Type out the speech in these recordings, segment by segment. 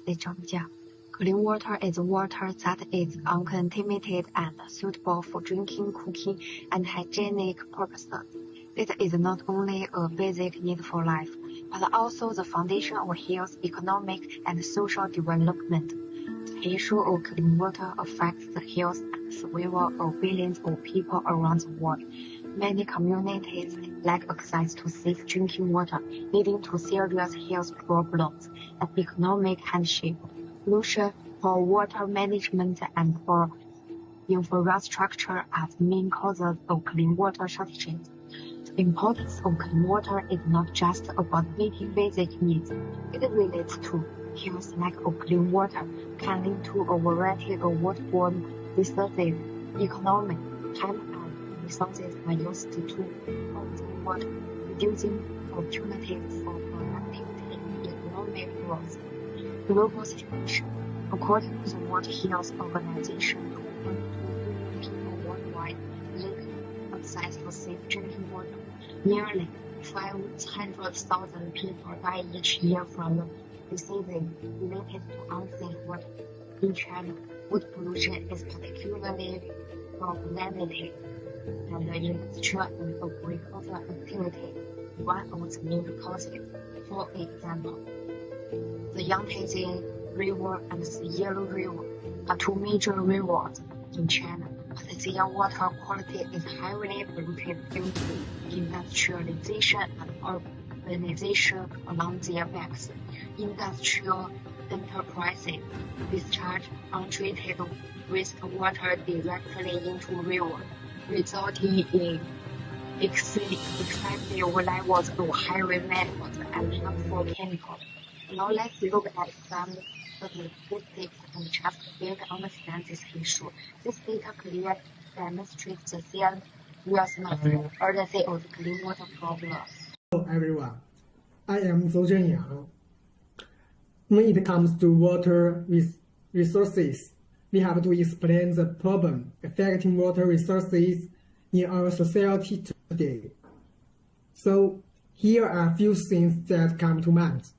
的涨价。Clean water is water that is uncontaminated and suitable for drinking, cooking, and hygienic purposes. It is not only a basic need for life, but also the foundation of health, economic, and social development. The issue of clean water affects the health and survival of billions of people around the world. Many communities lack access to safe drinking water, leading to serious health problems and economic hardship. Pollution, poor water management, and poor infrastructure are the main causes of clean water shortages. The importance of clean water is not just about meeting basic needs. It relates to health. Lack of clean water can lead to a variety of waterborne diseases. Economic time and resources are used to conserve water, reducing opportunities for productivity and economic growth. Global situation. According to the World Health Organization, 2.2 billion people worldwide lack access to safe drinking water. Nearly 500,000 people die each year from diseases related to unsafe water. In China, water pollution is particularly problematic, and industrial and agricultural activity is one of the main causes. For example, the Yangtze River and the Yellow River are two major rivers in China, but their water quality is highly polluted due to industrialization and urbanization along their banks. Industrial enterprises discharge untreated wastewater directly into rivers, resulting in excessive levels of heavy metals and harmful chemicals. Now let's look at some statistics and just better understand this issue. This data clearly demonstrates the seriousness and urgency of the clean water problem. Hello everyone, I am Zhou Zhenyang. When it comes to water resources, we have to explain the problem affecting water resources in our society today. So here are a few things that come to mind.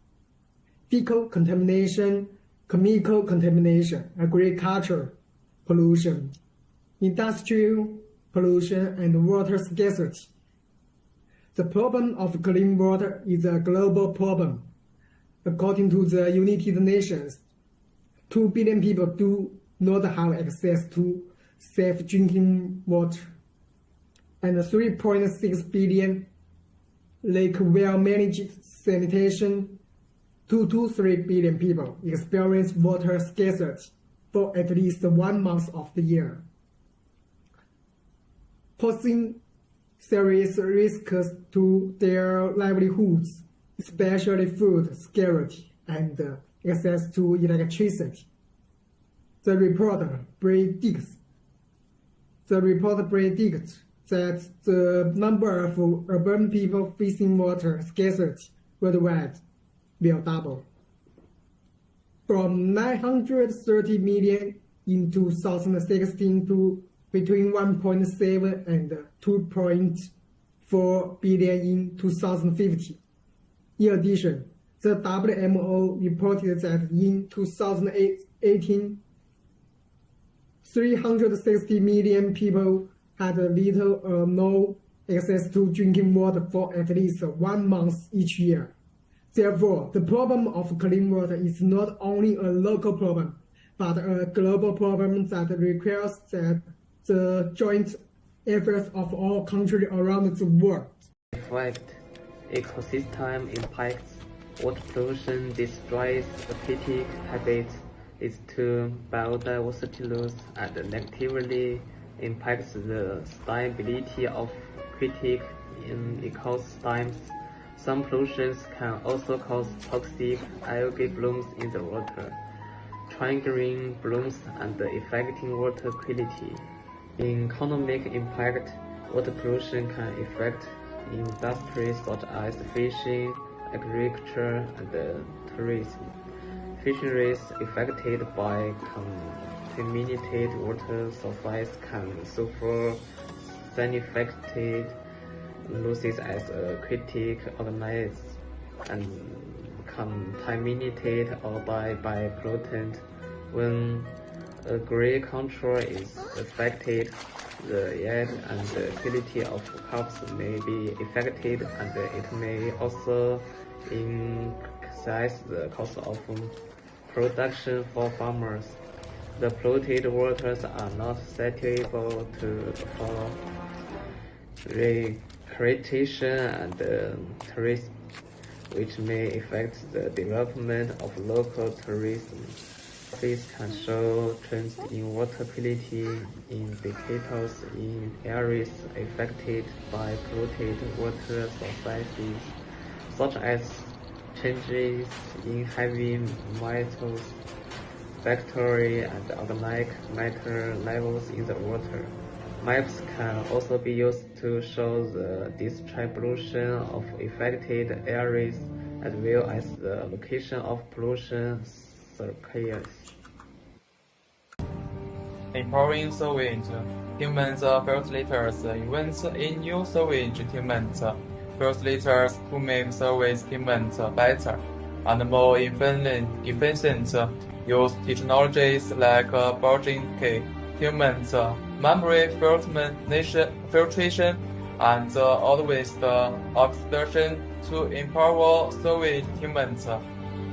Fecal contamination, chemical contamination, agriculture pollution, industrial pollution, and water scarcity. The problem of clean water is a global problem. According to the United Nations, 2 billion people do not have access to safe drinking water, and 3.6 billion lack well-managed sanitation. 2 to 3 billion people experience water scarcity for at least 1 month of the year, posing serious risks to their livelihoods, especially food security and access to electricity. The report predicts that the number of urban people facing water scarcity worldwide will double, from 930 million in 2016 to between 1.7 and 2.4 billion in 2050. In addition, the WMO reported that in 2018, 360 million people had little or no access to drinking water for at least 1 month each year. Therefore, the problem of clean water is not only a local problem, but a global problem that requires the joint efforts of all countries around the world. Effect, ecosystem impacts, water pollution destroys aquatic habitats, leads to biodiversity loss, and negatively impacts the stability of aquatic ecosystems. Some pollutions can also cause toxic algae blooms in the water, triggering blooms and affecting water quality. In economic impact, water pollution can affect industries such as fishing, agriculture, and tourism. Fisheries affected by contaminated water sources can suffer significant losses as aquatic organisms and contaminated or by pollutant. When a gray control is affected, the yield and the quality of crops may be affected, and it may also increase the cost of production for farmers. The polluted waters are not suitable for recreation and tourism, which may affect the development of local tourism. This can show trends in water quality indicators in areas affected by polluted water sources, such as changes in heavy metals, bacteria, and organic matter levels in the water. Maps can also be used to show the distribution of affected areas as well as the location of pollution circuits. Improving sewage treatment facilitators invent a new sewage treatment facilitators to make sewage treatment better and more efficient. Use technologies like biogenic treatment, membrane filtration, and waste oxidation to improve sewage treatment.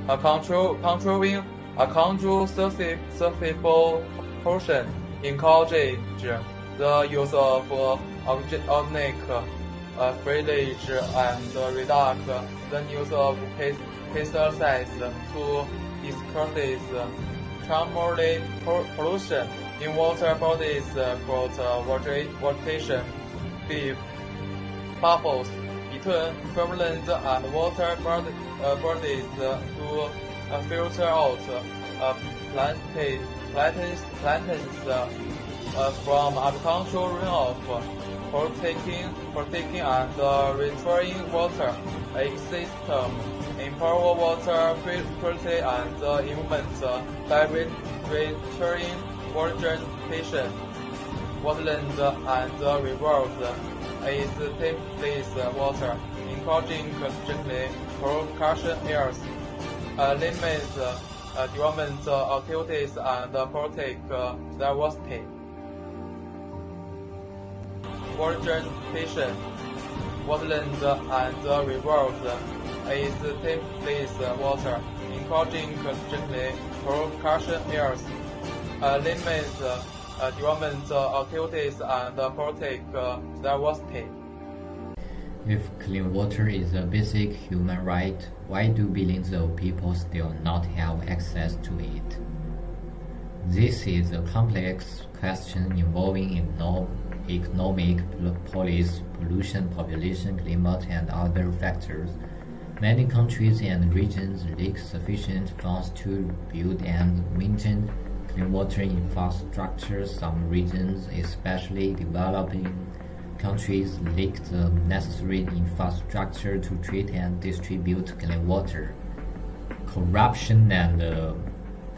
Controlling surface pollution encourage the use of organic foliage and reduce the use of pesticides to decrease primary pollution in water bodies. Vegetation bubbles between prevalent and water bodies to filter out plantains from agricultural runoff, protecting and returning water ecosystem, improve water quality and environment by returning vegetation, wetlands and rivers is template water, encouraging strictly percussion areas, limits development activities and protect diversity. Vegetation, wetlands and rivers is template water, encouraging strictly percussion areas, limits development activities and protect diversity. If clean water is a basic human right, why do billions of people still not have access to it? This is a complex question involving economic, policy, pollution, population, climate, and other factors. Many countries and regions lack sufficient funds to build and maintain clean water infrastructure. Some regions, especially developing countries, lack the necessary infrastructure to treat and distribute clean water. Corruption and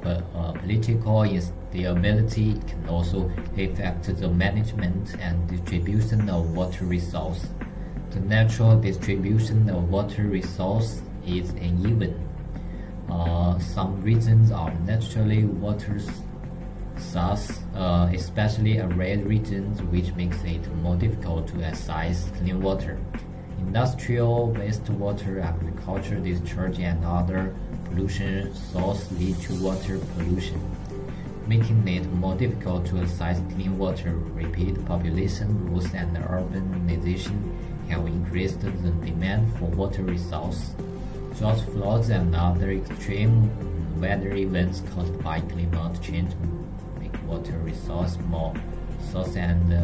political instability can also affect the management and distribution of water resources. The natural distribution of water resources is uneven. Some regions are naturally water sources, especially arid regions, which makes it more difficult to access clean water. Industrial wastewater, agriculture discharge, and other pollution sources lead to water pollution, making it more difficult to access clean water. Rapid population growth and urbanization have increased the demand for water resources. Drought, floods, and other extreme weather events caused by climate change make water resources more scarce and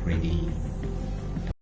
pretty